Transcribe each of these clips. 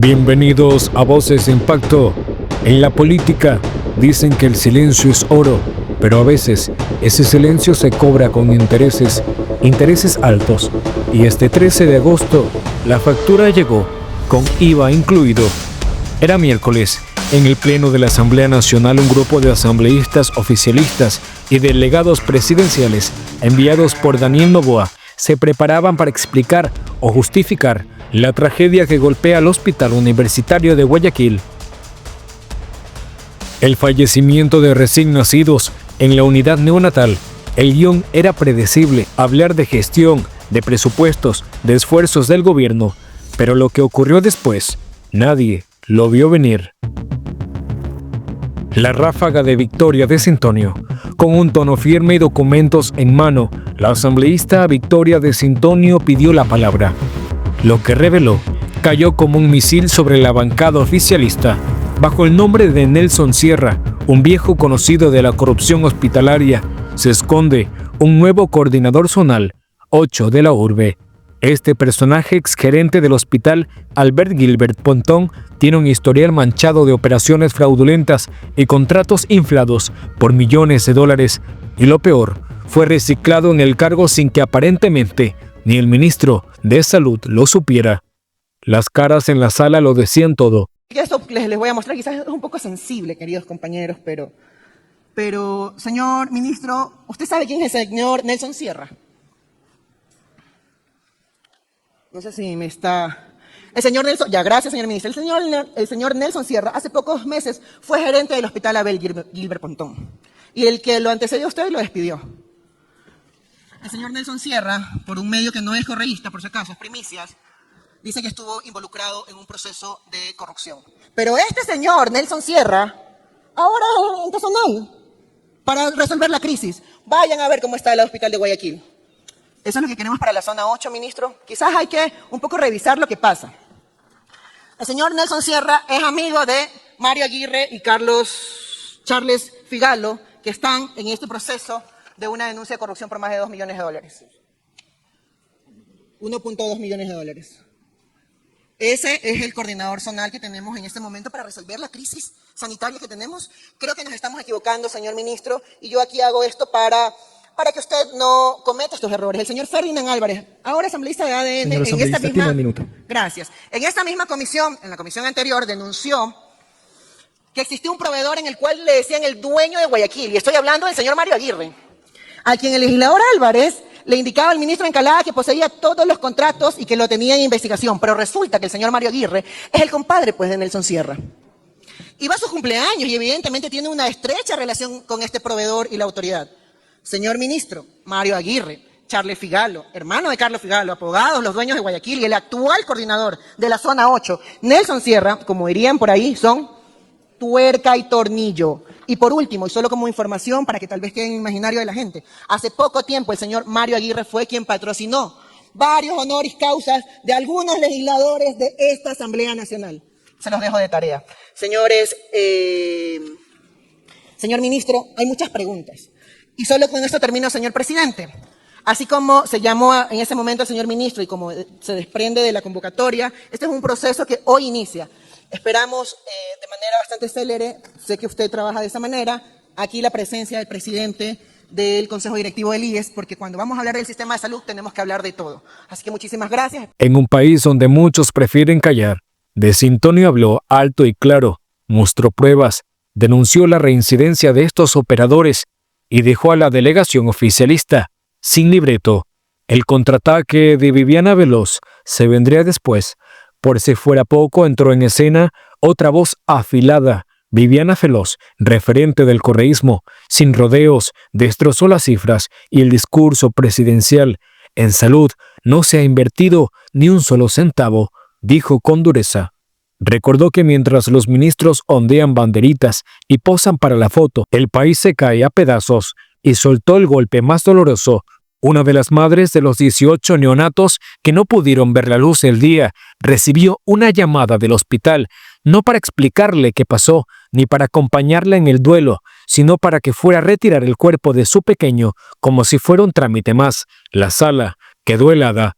Bienvenidos a Voces de Impacto. En la política dicen que el silencio es oro, pero a veces ese silencio se cobra con intereses altos. Y este 13 de agosto la factura llegó, con IVA incluido. Era miércoles. En el Pleno de la Asamblea Nacional, un grupo de asambleístas oficialistas y delegados presidenciales enviados por Daniel Noboa se preparaban para explicar o justificar la tragedia que golpea al Hospital Universitario de Guayaquil. El fallecimiento de recién nacidos en la unidad neonatal. El guión era predecible, hablar de gestión, de presupuestos, de esfuerzos del gobierno, pero lo que ocurrió después, nadie lo vio venir. La ráfaga de Victoria de Sintonio. Con un tono firme y documentos en mano, la asambleísta Victoria de Sintonio pidió la palabra. Lo que reveló cayó como un misil sobre la bancada oficialista. Bajo el nombre de Nelson Sierra, un viejo conocido de la corrupción hospitalaria, se esconde un nuevo coordinador zonal, 8 de la urbe. Este personaje, exgerente del hospital, Albert Gilbert Pontón, tiene un historial manchado de operaciones fraudulentas y contratos inflados por millones de dólares. Y lo peor, fue reciclado en el cargo sin que aparentemente ni el ministro de Salud lo supiera. Las caras en la sala lo decían todo. Esto les voy a mostrar, quizás es un poco sensible, queridos compañeros, pero, señor ministro, ¿usted sabe quién es el señor Nelson Sierra? No sé si me está... El señor Nelson... Ya, gracias, señor ministro. El señor Nelson Sierra hace pocos meses fue gerente del hospital Abel Gilbert Pontón. Y el que lo antecedió a usted lo despidió. El señor Nelson Sierra, por un medio que no es correísta, por si acaso, es primicias, dice que estuvo involucrado en un proceso de corrupción. Pero este señor, Nelson Sierra, ahora es personal para resolver la crisis. Vayan a ver cómo está el hospital de Guayaquil. Eso es lo que queremos para la zona 8, ministro. Quizás hay que un poco revisar lo que pasa. El señor Nelson Sierra es amigo de Mario Aguirre y Charles Figalo, que están en este proceso de una denuncia de corrupción por más de $2 millones. 1.2 millones de dólares. Ese es el coordinador zonal que tenemos en este momento para resolver la crisis sanitaria que tenemos. Creo que nos estamos equivocando, señor ministro, y yo aquí hago esto para que usted no cometa estos errores. El señor Ferdinand Álvarez, ahora asambleísta de ADN, en esta misma... Gracias. En esta misma comisión, en la comisión anterior, denunció que existía un proveedor en el cual le decían el dueño de Guayaquil, y estoy hablando del señor Mario Aguirre, a quien el legislador Álvarez le indicaba al ministro Encalada que poseía todos los contratos y que lo tenía en investigación, pero resulta que el señor Mario Aguirre es el compadre, pues, de Nelson Sierra. Y va a sus cumpleaños y evidentemente tiene una estrecha relación con este proveedor y la autoridad. Señor ministro, Mario Aguirre, Charles Figalo, hermano de Carlos Figalo, abogados, los dueños de Guayaquil y el actual coordinador de la zona 8, Nelson Sierra, como dirían por ahí, son tuerca y tornillo. Y por último, y solo como información para que tal vez quede en el imaginario de la gente, hace poco tiempo el señor Mario Aguirre fue quien patrocinó varios honoris causas de algunos legisladores de esta Asamblea Nacional. Se los dejo de tarea. Señores, señor ministro, hay muchas preguntas. Y solo con esto termino, señor presidente. Así como se llamó en ese momento al señor ministro y como se desprende de la convocatoria, este es un proceso que hoy inicia. Esperamos de manera bastante célere, sé que usted trabaja de esa manera, aquí la presencia del presidente del Consejo Directivo del IES, porque cuando vamos a hablar del sistema de salud tenemos que hablar de todo. Así que muchísimas gracias. En un país donde muchos prefieren callar, de Sintonio habló alto y claro, mostró pruebas, denunció la reincidencia de estos operadores y dejó a la delegación oficialista sin libreto. El contraataque de Viviana Veloz se vendría después. Por si fuera poco, entró en escena otra voz afilada, Viviana Veloz, referente del correísmo, sin rodeos, destrozó las cifras y el discurso presidencial. En salud no se ha invertido ni un solo centavo, dijo con dureza. Recordó que mientras los ministros ondean banderitas y posan para la foto, el país se cae a pedazos y soltó el golpe más doloroso. Una de las madres de los 18 neonatos que no pudieron ver la luz del día recibió una llamada del hospital, no para explicarle qué pasó, ni para acompañarla en el duelo, sino para que fuera a retirar el cuerpo de su pequeño como si fuera un trámite más. La sala quedó helada.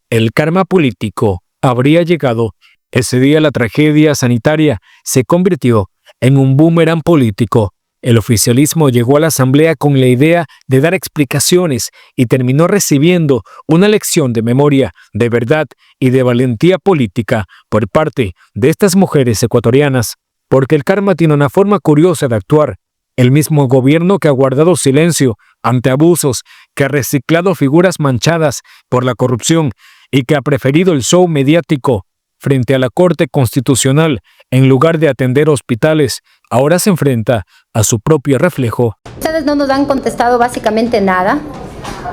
El karma político habría llegado Ese día la tragedia sanitaria se convirtió en un boomerang político. El oficialismo llegó a la asamblea con la idea de dar explicaciones y terminó recibiendo una lección de memoria, de verdad y de valentía política por parte de estas mujeres ecuatorianas, porque el karma tiene una forma curiosa de actuar. El mismo gobierno que ha guardado silencio ante abusos, que ha reciclado figuras manchadas por la corrupción y que ha preferido el show mediático frente a la Corte Constitucional en lugar de atender hospitales, ahora se enfrenta a su propio reflejo. Ustedes no nos han contestado básicamente nada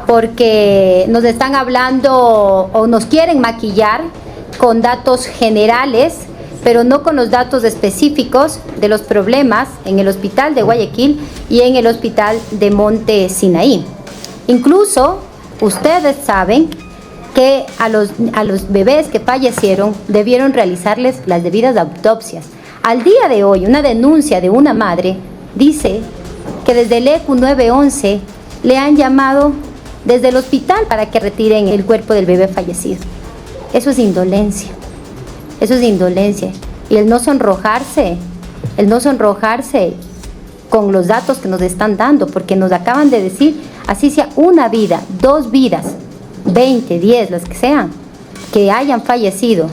porque nos están hablando o nos quieren maquillar con datos generales, pero no con los datos específicos de los problemas en el hospital de Guayaquil y en el hospital de Monte Sinaí. Incluso ustedes saben que a los bebés que fallecieron debieron realizarles las debidas autopsias. Al día de hoy, una denuncia de una madre dice que desde el ECU 911 le han llamado desde el hospital para que retiren el cuerpo del bebé fallecido. Eso es indolencia. Eso es indolencia. Y el no sonrojarse con los datos que nos están dando, porque nos acaban de decir, así sea una vida, 2 vidas, 20, 10, las que sean, que hayan fallecido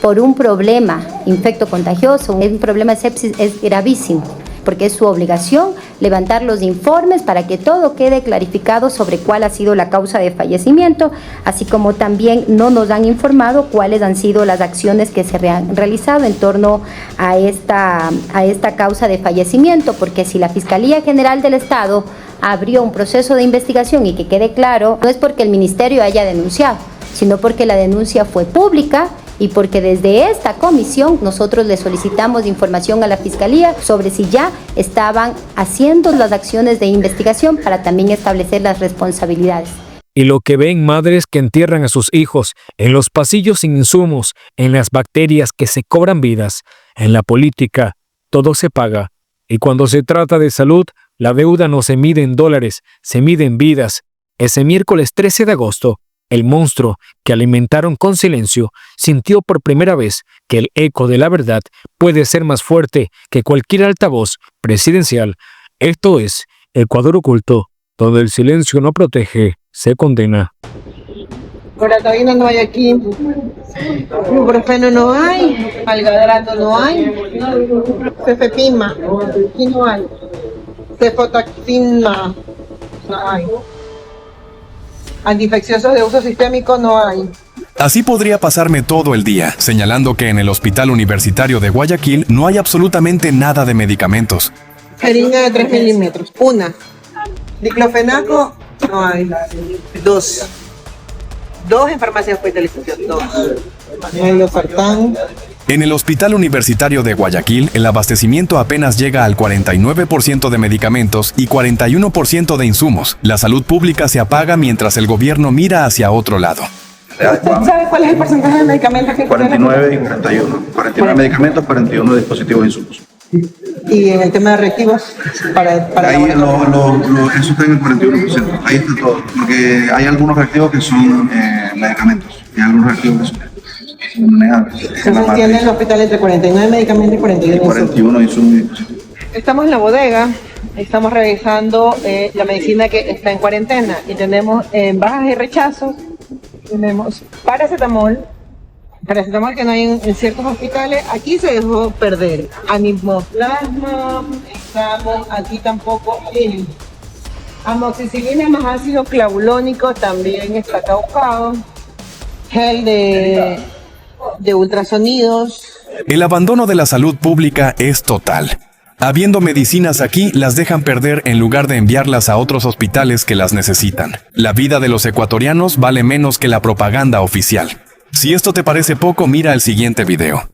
por un problema infectocontagioso, un problema de sepsis, es gravísimo, porque es su obligación levantar los informes para que todo quede clarificado sobre cuál ha sido la causa de fallecimiento, así como también no nos han informado cuáles han sido las acciones que se han realizado en torno a esta causa de fallecimiento, porque si la Fiscalía General del Estado abrió un proceso de investigación y que quede claro, no es porque el ministerio haya denunciado, sino porque la denuncia fue pública y porque desde esta comisión nosotros le solicitamos información a la Fiscalía sobre si ya estaban haciendo las acciones de investigación para también establecer las responsabilidades. Y lo que ven madres que entierran a sus hijos en los pasillos sin insumos, en las bacterias que se cobran vidas, en la política, todo se paga. Y cuando se trata de salud, la deuda no se mide en dólares, se mide en vidas. Ese miércoles 13 de agosto, el monstruo que alimentaron con silencio sintió por primera vez que el eco de la verdad puede ser más fuerte que cualquier altavoz presidencial. Esto es Ecuador Oculto, donde el silencio no protege, se condena. Loratadina no hay aquí, ibuprofeno no hay, algadrato no hay, cefepima, aquí no hay, cefotaxima no hay, antiinfecciosos de uso sistémico no hay. Así podría pasarme todo el día, señalando que en el Hospital Universitario de Guayaquil no hay absolutamente nada de medicamentos. Jeringa de 3 milímetros, una. Diclofenaco no hay, 2. 2 en farmacia de hospitalización, 2. No hay losartán. En el Hospital Universitario de Guayaquil, el abastecimiento apenas llega al 49% de medicamentos y 41% de insumos. La salud pública se apaga mientras el gobierno mira hacia otro lado. ¿Usted sabe cuál es el porcentaje de medicamentos que 49 y 41. 49 medicamentos, 41 dispositivos e insumos. Y en el tema de reactivos, para ahí eso está en el 41%. Ahí está todo. Porque hay algunos reactivos que son medicamentos. Y hay algunos reactivos que son manejables. Entonces tiene el hospital entre 49 medicamentos y 41 insumos. 41 insumos y dispositivos. Estamos en la bodega, estamos revisando la medicina que está en cuarentena y tenemos bajas y rechazos, tenemos paracetamol que no hay en ciertos hospitales. Aquí se dejó perder aniplasma, estamos aquí tampoco en amoxicilina más ácido clavulónico, también está caducado, gel de ultrasonidos. El abandono de la salud pública es total. Habiendo medicinas aquí, las dejan perder en lugar de enviarlas a otros hospitales que las necesitan. La vida de los ecuatorianos vale menos que la propaganda oficial. Si esto te parece poco, mira el siguiente video.